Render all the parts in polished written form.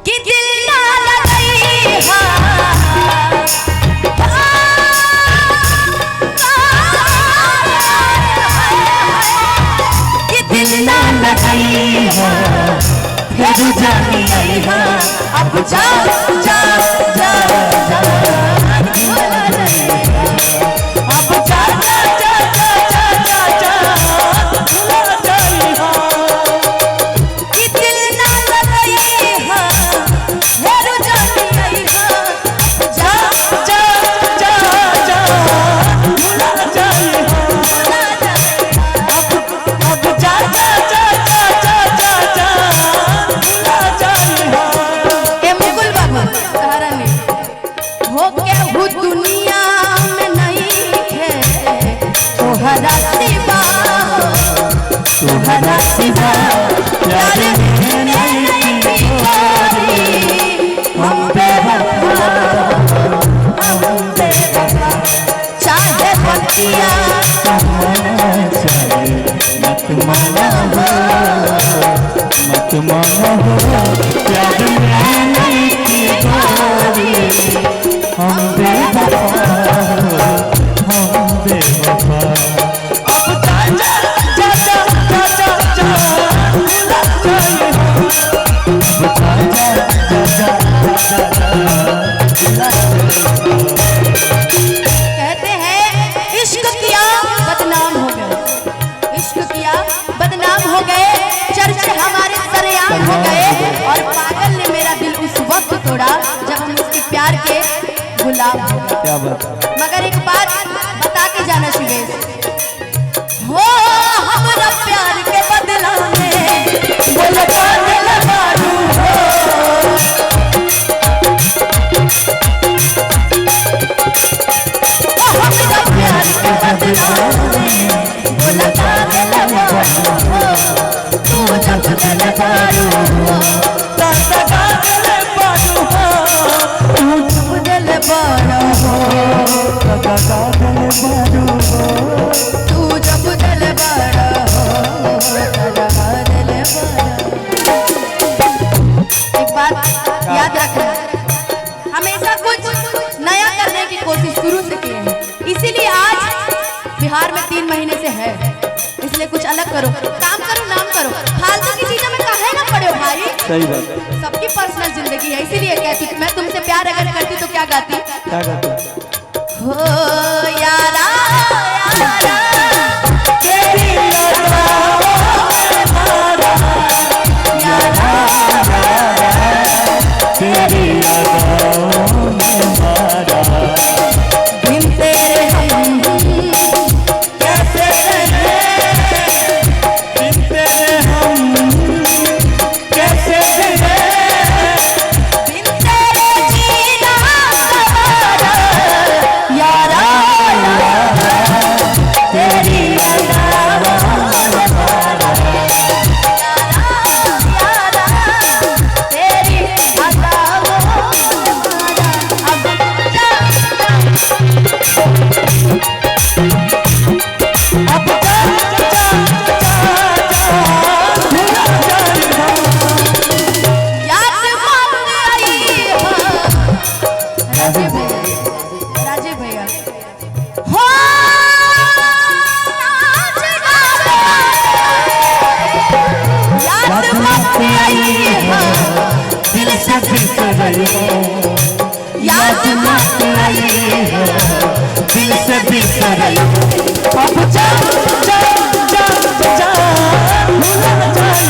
कि दिल ना लगई हा कि दिल ना लगई हा फिर जानी आई हा अब जा जा जा जा अब जा जा जा जा जा भुला जाई हा कि दिल ना लगई हा फिर जानी आई हा जा जा जा जा भुला जाई हा अब जा जा जा जा जा जा भुला जाई हा। ए मुकुल बाबू सहारा ने हो के हु दुनिया में नहीं है तोहरा सिवा प्यार में नहीं कोई हम बेवफा चाहे पतिया मत माना हो प्यार में नहीं कोई हम बेवफा हम बेवफा। अब जा जा जा जा जा जा भुला जाई कहते हैं इश्क किया बदनाम हो गए, इश्क किया बदनाम हो गए, चर्चे हमारे सरेआम हो गए और पागल ने मेरा दिल उस वक्त तोड़ा जब हम उसके प्यार के गुलाम हो गए। क्या बात। मगर एक बात बता के जाना शिवेश, हो हमारा प्यार के बदला में बोले पागल मारू हो हमारा प्यार के बदला में बोले पागल मारू हो तू जब दिल मारू हो ताता पागल मारू हो तू जब दिल मारू हो ताता पागल मारू हो तू जब दिल बड़ा हो ताता दिल बड़ा। एक बात याद रखना, हमेशा कुछ नया करने की कोशिश शुरू से की है, इसीलिए आज बिहार में 3 महीने से है, इसलिए कुछ अलग करो, काम करो, नाम करो, फालतू की चीजों में काहे ना पड़े हो भाई। सही बात है। सबकी पर्सनल जिंदगी है, इसीलिए कहती मैं तुमसे प्यार अगर करती तो क्या गाती, क्या गाती हो यारा यारा तेरी यारा तेरी यादों में मारा बिन तेरे हम कैसे रहे, बिन तेरे हम कैसे रहे, बिन तेरे जीना सवारा यारा तेरी यारा यारा तेरी राजीव भैया हो याद मत आई दिल से बिसर याद मत आई दिल से बिसर अब जा जा जा जा भुला जाई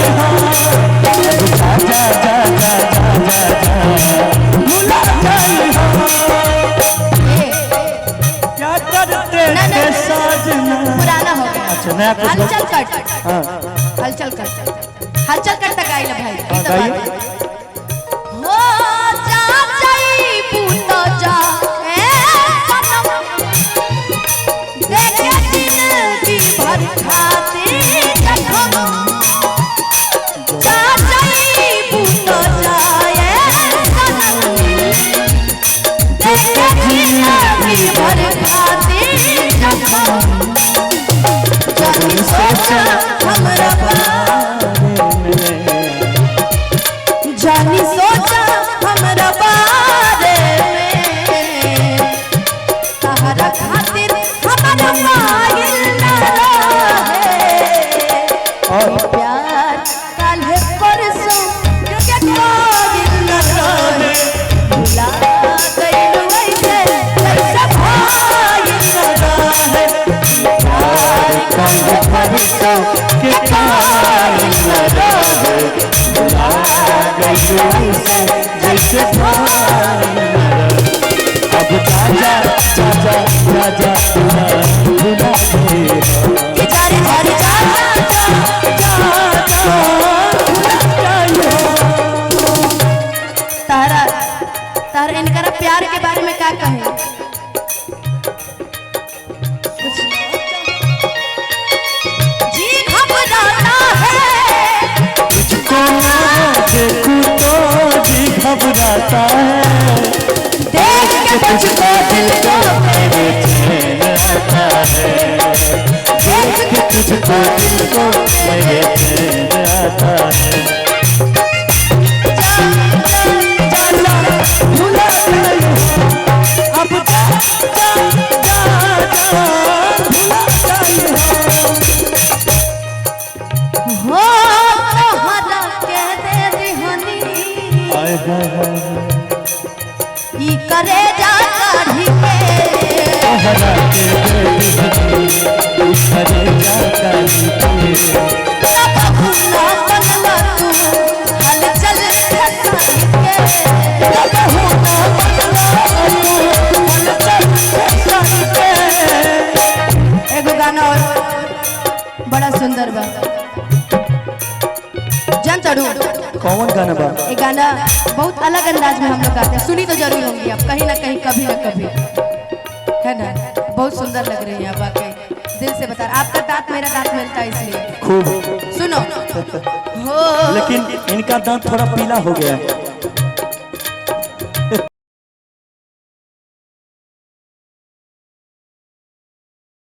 जा जा जा जा जा भुला जाई क्या करते थे साजना। पुराना हो गया, अच्छा नया कुछ हलचल कट, हाँ हलचल कट तक आई भाई। हाँ, गाइए। हो जा जाई पूतो जा ए सनम देखे जिंदगी भर खातिर जखम जा जाई पूतो जा ए सनम देखे जिंदगी भर खातिर जखम जानी से तनी सोचा हमरा बारे में तहरा खातिर हमरा पागिल ना रहे और प्यार काल्हे परसों के पागिल ना रहे भुला गइल वैसे जैसे पागिल ना रहे प्यार काल्हे परसों के पागिल ना रहे भुला गइल वैसे जैसे पागिल ना रहे अब जा जा जा जा जा जा भुला गए कि जारी जारी जा तारा तारा इनकरा प्यार के बारे में क्या कहे जी घबराता है तुझको ना देखूं तो जी घबराता है देख के मुझको दिल को मेरे चैन आता है देख के तुझको दिल को मेरे चैन आता है भुला गई अब जा जा जा जा भुला गई हो तोहरा के दे दिहनी हाय हाय हाय ई करे जा काढ़ी के तोहरा के बेटी उठरे जाता नी सब भूला बनला तू हल चल सताई के सब होना बनला तू मन चल के एगो गाना और बड़ा सुंदर बा जान चढ़ू कौन गाना बा ये गाना बहुत अलग अंदाज में हम लोग गाते हैं सुनी तो जरूर होंगी आप कहीं ना कहीं कभी ना कभी है ना बहुत सुंदर लग रही है आप वाकई दिल से बता आपका दांत मेरा दांत मिलता है इसलिए खूब सुनो हो लेकिन इनका दांत थोड़ा पीला हो गया है